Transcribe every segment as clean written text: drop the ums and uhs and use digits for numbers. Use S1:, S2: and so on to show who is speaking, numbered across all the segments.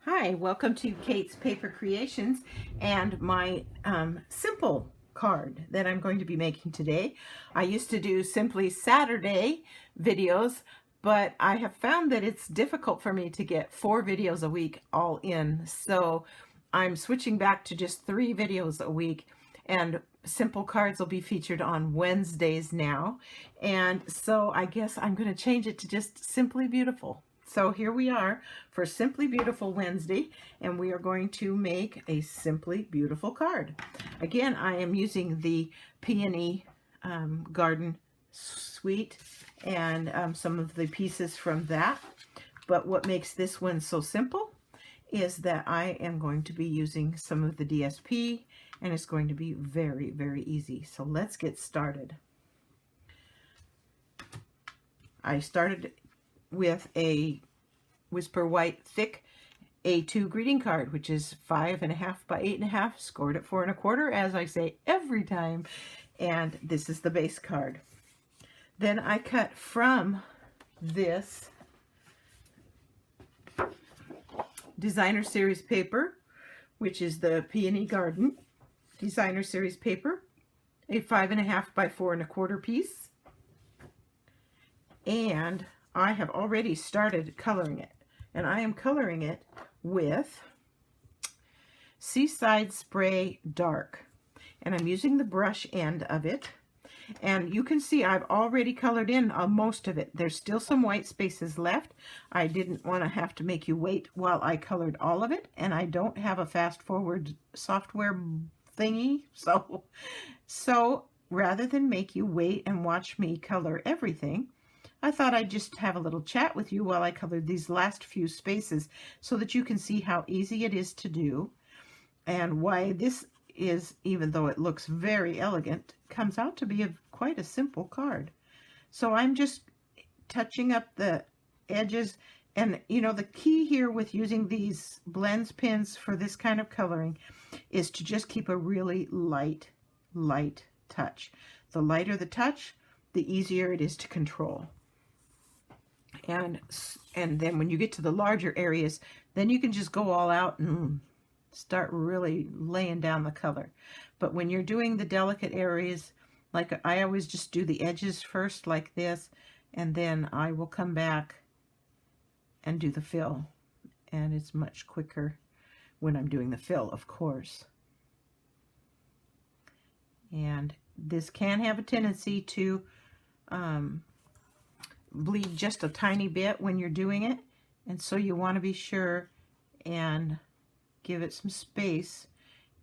S1: Hi, welcome to Kate's Paper Creations and my simple card that I'm going to be making today. I used to do simply Saturday videos, but I have found that it's difficult for me to get 4 videos a week all in. So I'm switching back to just 3 videos a week, and simple cards will be featured on Wednesdays now. And so I guess I'm going to change it to just Simply Beautiful. So here we are for Simply Beautiful Wednesday, and we are going to make a Simply Beautiful card. Again, I am using the Peony Garden Suite and some of the pieces from that. But what makes this one so simple is that I am going to be using some of the DSP, and it's going to be very, very easy. So let's get started. I started with a Whisper White thick A2 greeting card, which is 5.5 by 8.5, scored at 4 1/4, as I say every time. And this is the base card. Then I cut from this designer series paper, which is the Peony Garden designer series paper, a 5.5 by 4 1/4 piece. And I have already started coloring it, and I am coloring it with Seaside Spray Dark, and I'm using the brush end of it. And you can see I've already colored in most of it. There's still some white spaces left. I didn't want to have to make you wait while I colored all of it, and I don't have a fast forward software thingy, so rather than make you wait and watch me color everything, I thought I'd just have a little chat with you while I colored these last few spaces so that you can see how easy it is to do and why this is, even though it looks very elegant, comes out to be quite a simple card. So I'm just touching up the edges, and you know, the key here with using these blends pens for this kind of coloring is to just keep a really light touch. The lighter the touch, the easier it is to control. And then when you get to the larger areas, then you can just go all out and start really laying down the color. But when you're doing the delicate areas, like I always just do the edges first like this, and then I will come back and do the fill. And it's much quicker when I'm doing the fill, of course. And this can have a tendency to bleed just a tiny bit when you're doing it, and so you want to be sure and give it some space,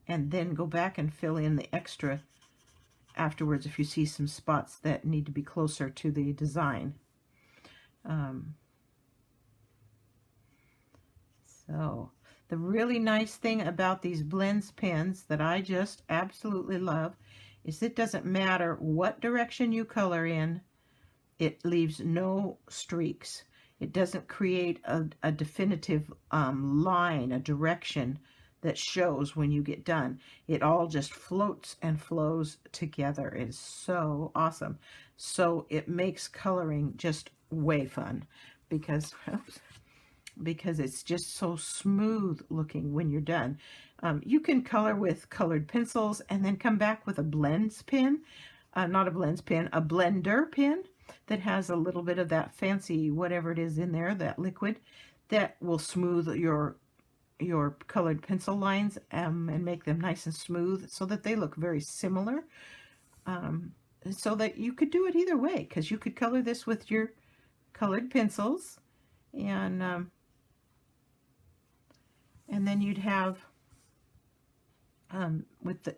S1: and then go back and fill in the extra afterwards if you see some spots that need to be closer to the design. So the really nice thing about these blends pens that I just absolutely love is it doesn't matter what direction you color in, it leaves no streaks. It doesn't create a definitive line, a direction that shows when you get done. It all just floats and flows together. It is so awesome. So it makes coloring just way fun because it's just so smooth looking when you're done. You can color with colored pencils and then come back with a blends pen, not a blends pen, a blender pen that has a little bit of that fancy whatever it is in there, that liquid, that will smooth your colored pencil lines and make them nice and smooth so that they look very similar. So that you could do it either way, because you could color this with your colored pencils, and then you'd have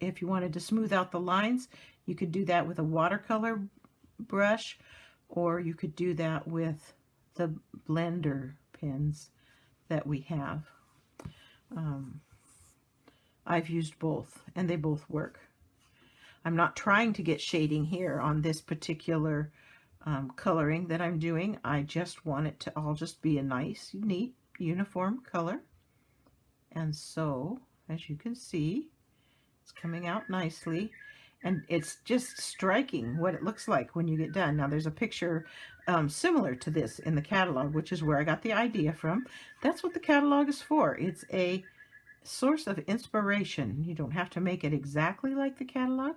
S1: if you wanted to smooth out the lines, you could do that with a watercolor brush, or you could do that with the blender pens that we have. I've used both, and they both work. I'm not trying to get shading here on this particular coloring that I'm doing. I just want it to all just be a nice, neat, uniform color. And so, as you can see, it's coming out nicely. And it's just striking what it looks like when you get done. Now there's a picture similar to this in the catalog, which is where I got the idea from. That's what the catalog is for. It's a source of inspiration. You don't have to make it exactly like the catalog,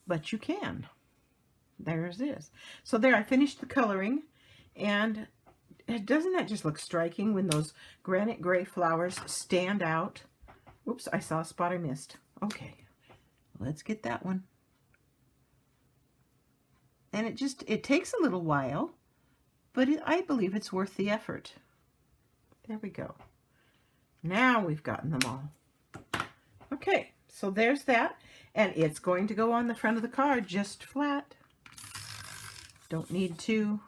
S1: but you can. There's this. So there, I finished the coloring, and doesn't that just look striking when those granite gray flowers stand out? Oops, I saw a spot I missed. Okay, let's get that one. And it takes a little while, but I believe it's worth the effort. There we go. Now we've gotten them all. Okay, so there's that, and it's going to go on the front of the card just flat. Don't need to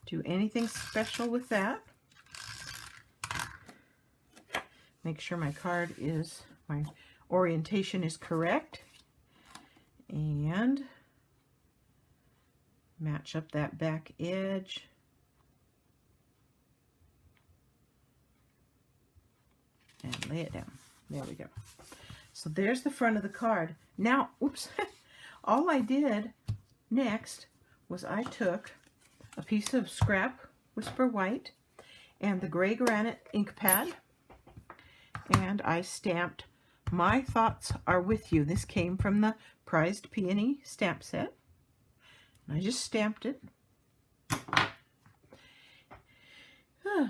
S1: do anything special with that. Make sure my orientation is correct, and match up that back edge. And lay it down. There we go. So there's the front of the card. Now, oops, all I did next was I took a piece of scrap Whisper White and the gray granite ink pad, and I stamped "My Thoughts Are With You." This came from the Prized Peony stamp set. And I just stamped it.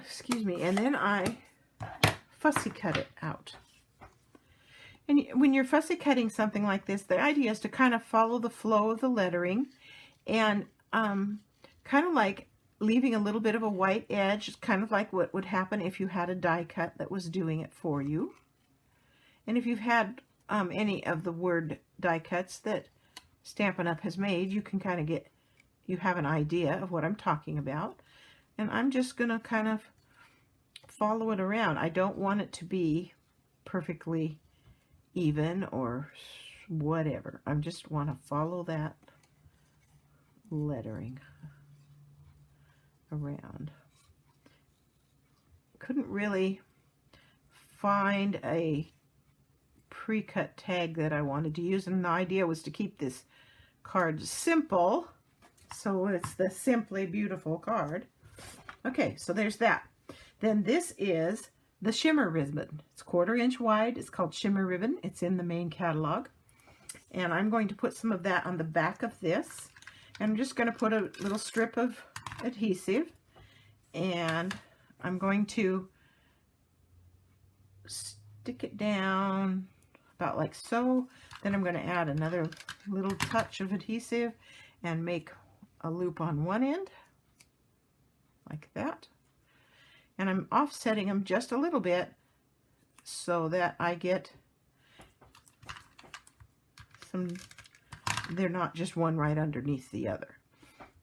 S1: Excuse me. And then I fussy cut it out. And when you're fussy cutting something like this, the idea is to kind of follow the flow of the lettering, and kind of like leaving a little bit of a white edge, kind of like what would happen if you had a die cut that was doing it for you. And if you've had any of the word die cuts that Stampin' Up! Has made, you can kind of you have an idea of what I'm talking about. And I'm just going to kind of follow it around. I don't want it to be perfectly even or whatever. I just want to follow that lettering around. Couldn't really find a pre-cut tag that I wanted to use, and the idea was to keep this card simple, so it's the Simply Beautiful card. Okay, so there's that. Then this is the shimmer ribbon. It's 1/4 inch wide. It's called Shimmer Ribbon. It's in the main catalog. And I'm going to put some of that on the back of this. And I'm just going to put a little strip of adhesive. And I'm going to stick it down about like so. Then I'm going to add another little touch of adhesive and make a loop on one end. Like that. And I'm offsetting them just a little bit so that I get some, they're not just one right underneath the other.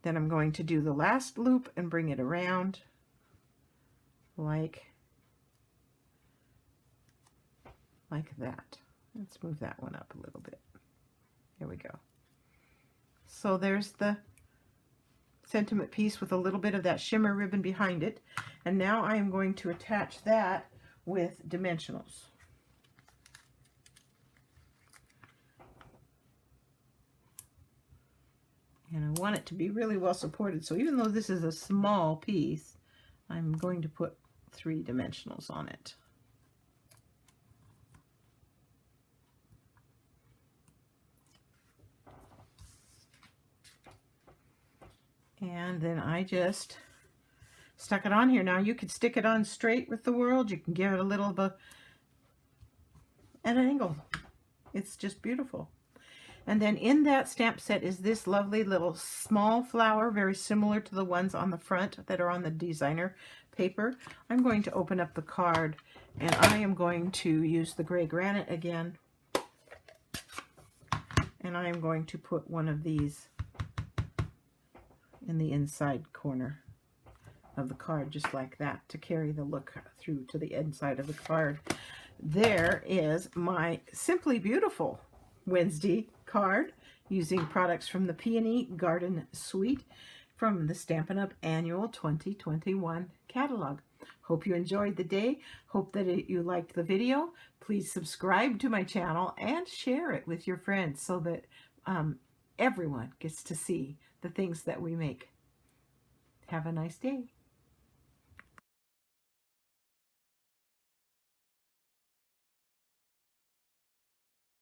S1: Then I'm going to do the last loop and bring it around like that. Let's move that one up a little bit. There we go. So there's the sentiment piece with a little bit of that shimmer ribbon behind it. And now I am going to attach that with dimensionals. And I want it to be really well supported. So even though this is a small piece, I'm going to put 3 dimensionals on it. And then I just stuck it on here. Now you could stick it on straight with the world. You can give it a little of an angle. It's just beautiful. And then in that stamp set is this lovely little small flower, very similar to the ones on the front that are on the designer paper. I'm going to open up the card, and I am going to use the gray granite again. And I am going to put one of these in the inside corner of the card, just like that, to carry the look through to the inside of the card. There is my Simply Beautiful Wednesday card using products from the Peony Garden Suite. from the Stampin' Up! Annual 2021 catalog. Hope you enjoyed the day. Hope that you liked the video. Please subscribe to my channel and share it with your friends so that everyone gets to see the things that we make. Have a nice day.